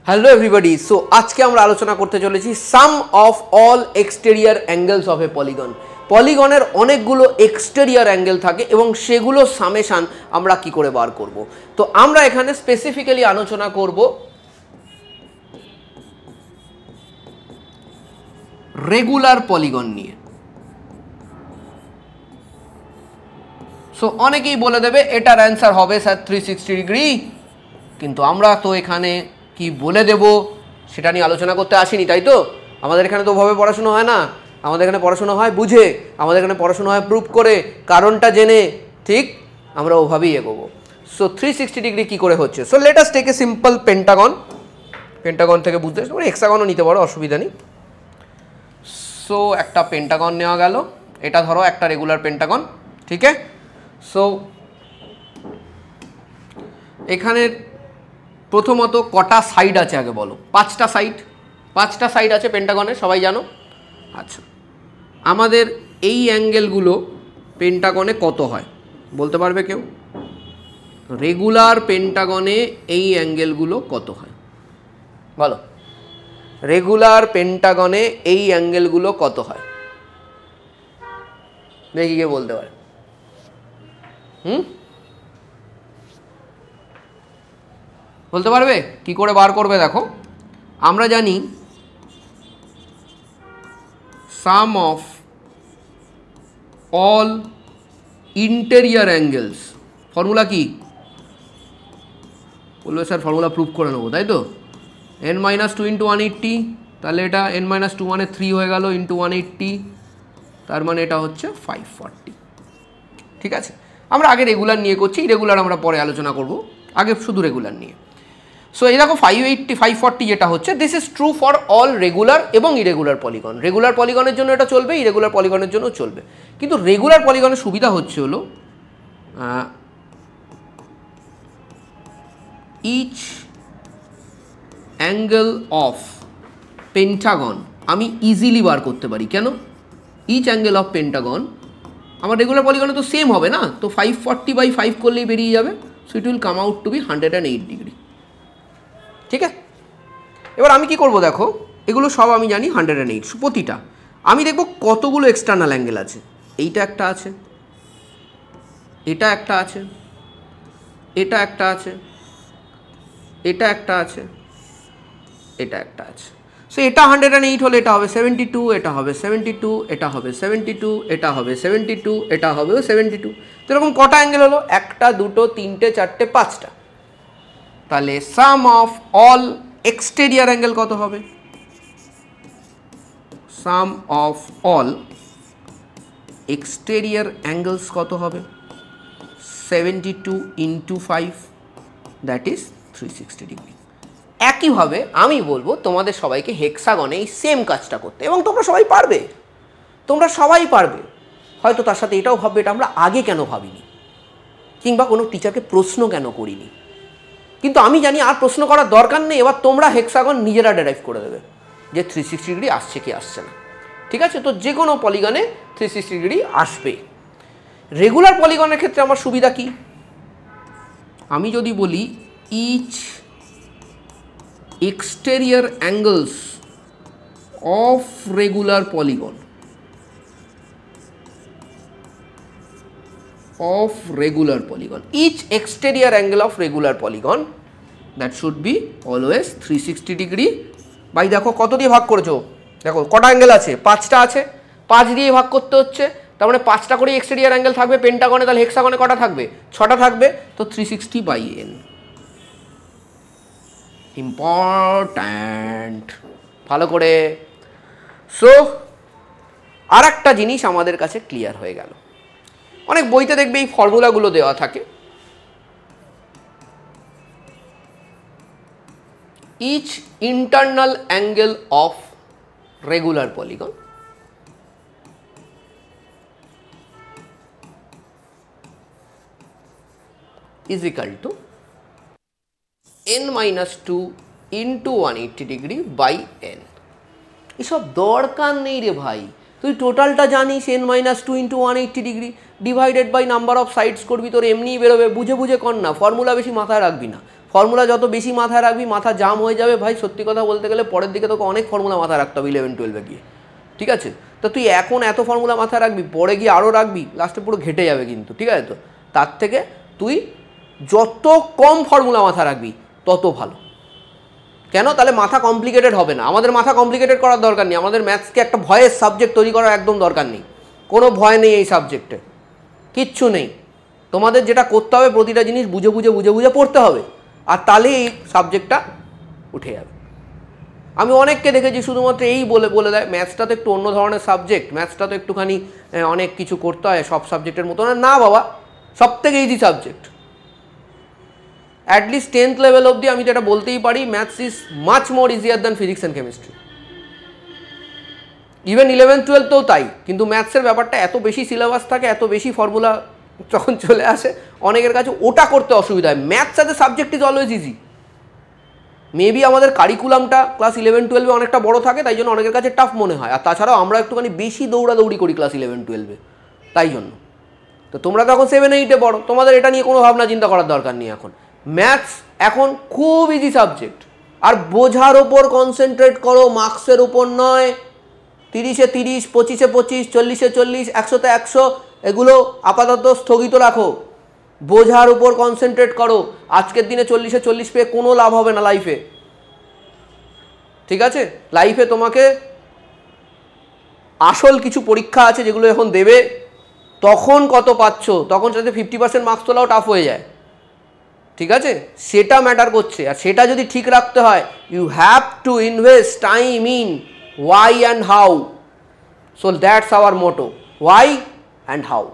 Hello everybody. So আজকে আমরা আলোচনা করতে চলেছি sum of all exterior angles of a polygon. পলিগনের অনেকগুলো এক্সটেরিয়ার অ্যাঙ্গেল থাকে এবং সেগুলো সামেশান আমরা কি করে বার করব। তো আমরা এখানে স্পেসিফিক্যালি আলোচনা করব রেগুলার পলিগন নিয়ে। সো অনেকেই বলে দেবে এটার অ্যান্সার হবে স্যার 360 ডিগ্রি, কিন্তু আমরা তো এখানে কি বলে দেব সেটা নিয়ে আলোচনা করতে আসিনি, তাই তো? আমাদের এখানে তো ওভাবে পড়াশোনা হয় না, আমাদের এখানে পড়াশোনা হয় বুঝে, আমাদের এখানে পড়াশোনা হয় প্রুভ করে, কারণটা জেনে, ঠিক? আমরা ওভাবেই এগোবো। সো 360 ডিগ্রি কী করে হচ্ছে? So let us take a simple pentagon. Pentagon থেকে বুঝতে পারছি, হেক্সাগনও নিতে পারো, অসুবিধা নেই। সো একটা পেন্টাগন নেওয়া গেল, এটা ধরো একটা রেগুলার পেন্টাগন, ঠিক আছে? সো এখানের প্রথমত কটা সাইড আছে আগে বলো। পাঁচটা সাইড আছে পেন্টাগনে, সবাই জানো। আচ্ছা, আমাদের এই অ্যাঙ্গেলগুলো পেন্টাগনে কত হয় বলতে পারবে কেউ? রেগুলার পেন্টাগনে এই অ্যাঙ্গেলগুলো কত হয় বলো? রেগুলার পেন্টাগনে এই অ্যাঙ্গেলগুলো কত হয় দেখি কে বলতে পারে। বলতে পারবে? কি করে বার করবে দেখো। আমরা জানি sum of all interior angles, formula কি বলবে স্যার? ফর্মুলা প্রুভ করে নেবো, তাই তো? n-2 ইন্টু 180, তাহলে এটা n-2 মানে 3 হয়ে গেল ইন্টু 180, তার মানে এটা হচ্ছে 540। ঠিক আছে, আমরা আগে রেগুলার নিয়ে করছি, রেগুলার আমরা পরে আলোচনা করব, আগে শুধু রেগুলার নিয়ে। সো এই দেখো 540 যেটা হচ্ছে, this is true for all regular এবং ইরেগুলার পলিগন। রেগুলার পলিগনের জন্য এটা চলবে, ইরেগুলার পলিগনের জন্য চলবে। কিন্তু রেগুলার পলিগনের সুবিধা হচ্ছে হলো ইচ অ্যাঙ্গেল অফ পেন্টাগন আমি ইজিলি বার করতে পারি। কেন? ইচ অ্যাঙ্গেল অফ পেন্টাগন আমার রেগুলার পলিগনে তো সেম হবে না, তো 540/5 করলেই বেরিয়ে যাবে। So it will come out to be 108 degree. ঠিক আছে, এবার আমি কি করব দেখো, এগুলো সব আমি জানি 108 প্রতিটা। আমি দেখব কতগুলো এক্সটার্নাল অ্যাঙ্গেল আছে। এইটা একটা আছে, এটা একটা আছে, এটা একটা আছে, এটা একটা আছে, এটা একটা আছে। সো এটা 108 হলে এটা হবে 72, এটা হবে 72, এটা হবে 72, এটা হবে 72, এটা হবে 72। তো এরকম কটা অ্যাঙ্গেল হলো? একটা, দুটো, তিনটে, চারটে, পাঁচটা। তাহলে সাম অফ অল এক্সটেরিয়ার অ্যাঙ্গেল কত হবে? সাম অফ অল এক্সটেরিয়ার অ্যাঙ্গেলস কত হবে? 72 ইন্টু 5, দ্যাট ইজ 360 ডিগ্রি। একইভাবে আমি বলবো তোমাদের সবাইকে হেক্সাগনে এই সেম কাজটা করতে, এবং তোমরা সবাই পারবে, তোমরা সবাই পারবে। হয়তো তার সাথে এটাও ভাববে এটা আমরা আগে কেন ভাবিনি, কিংবা কোনো টিচারকে প্রশ্ন কেন করিনি। কিন্তু আমি জানি আর প্রশ্ন করার দরকার নেই। এবার তোমরা হেক্সাগন নিজেরা ডেরাইভ করে দেবে যে 360 ডিগ্রি আসছে কি আসছে না। ঠিক আছে, তো যে কোনো পলিগনে 360 ডিগ্রি আসবে। রেগুলার পলিগনের ক্ষেত্রে আমার সুবিধা কি? আমি যদি বলি each exterior angles of regular polygon, each exterior angle of regular polygon that should be always 360 degree. ভাই দেখো কত দিয়ে ভাগ করেছো, দেখো কটা অ্যাঙ্গেল আছে? পাঁচটা আছে, 5 দিয়ে ভাগ করতে হচ্ছে, তার মানে 5টা করে এক্সটেরিয়ার অ্যাঙ্গেল থাকবে পেন্টাগনে। তাহলে হেক্সাগনে কটা থাকবে? 6টা থাকবে। তো 360/n ইম্পর্ট্যান্ট, ভালো করে। সো আর একটা জিনিস আমাদের কাছে ক্লিয়ার হয়ে গেল। অনেক বইতে দেখবে এই ফর্মুলাগুলো দেওয়া থাকে। Each internal angle of regular polygon is equal to n-2 into 180 degree by n। এসব দরকার নেই রে ভাই, তুই টোটালটা জানিস। n-2 into 180 degree divided by number of sides করবি, তোর এমনিই বেরোবে। বুঝে বুঝে কর না, ফর্মুলা বেশি মাথায় রাখবি না। ফর্মুলা যত বেশি মাথায় রাখবি মাথা জাম হয়ে যাবে ভাই, সত্যি কথা বলতে গেলে পরের দিকে তোকে অনেক ফর্মুলা মাথায় রাখতে হবে 11-12 গিয়ে, ঠিক আছে? তো তুই এখন এত ফর্মুলা মাথায় রাখবি, পরে গিয়ে আরও রাখবি, লাস্টে পুরো ঘেটে যাবে কিন্তু, ঠিক আছে? তো তার থেকে তুই যত কম ফর্মুলা মাথায় রাখবি তত ভালো। কেন? তাহলে মাথা কমপ্লিকেটেড হবে না। আমাদের মাথা কমপ্লিকেটেড করার দরকার নেই, আমাদের ম্যাথসকে একটা ভয়ের সাবজেক্ট তৈরি করার একদম দরকার নেই, কোনো ভয় নেই এই সাবজেক্টে, কিচ্ছু নেই। তোমাদের যেটা করতে হবে প্রতিটা জিনিস বুঝে বুঝে বুঝে বুঝে পড়তে হবে, আর তাহলে এই সাবজেক্টটা উঠে যাবে। আমি অনেককে দেখেছি শুধুমাত্র এই বলে বলে দেয় ম্যাথসটা তো একটু অন্য ধরনের সাবজেক্ট, ম্যাথসটা তো একটুখানি অনেক কিছু করতে হয় সব সাবজেক্টের মতো না। না বাবা, সব থেকে easy subject. At least 10th level অবধি আমি যেটা বলতেই পারি, maths is much more easier than physics and chemistry. Even 11-12তেও তাই, কিন্তু ম্যাথসের ব্যাপারটা এত বেশি সিলেবাস থাকে, এত বেশি ফর্মুলা যখন চলে আসে অনেকের কাছে ওটা করতে অসুবিধা হয়। Maths as a subject is always easy. Maybe আমাদের কারিকুলামটা ক্লাস 11-12-এ অনেকটা বড় থাকে, তাই জন্য অনেকের কাছে টাফ মনে হয়। আর তাছাড়াও আমরা একটুখানি বেশি দৌড়াদৌড়ি করি ক্লাস 11-12-এ, তাই জন্য। তো তোমরা তো এখন 7-8-এ পড়ো, তোমাদের এটা নিয়ে কোনো ভাবনা চিন্তা করার দরকার নেই এখন। ম্যাথস এখন খুব ইজি সাবজেক্ট, আর বোঝার ওপর কনসেন্ট্রেট করো, মার্কসের উপর নয়। 30-এ 30, 25-এ 25, 40-এ 40, 100-তে 100 এগুলো আপাতত স্থগিত রাখো, বোঝার উপর কনসেন্ট্রেট করো। আজকের দিনে 40-এ 40 পেয়ে কোনো লাভ হবে না লাইফে, ঠিক আছে? লাইফে তোমাকে আসল কিছু পরীক্ষা আছে যেগুলো এখন দেবে, তখন কত পাচ্ছ, তখন যাতে 50% মার্কস তোলাও টাফ হয়ে যায়, ঠিক আছে? সেটা ম্যাটার করছে। আর সেটা যদি ঠিক রাখতে হয়, you have to invest time in why and how. So that's our motto, why and how.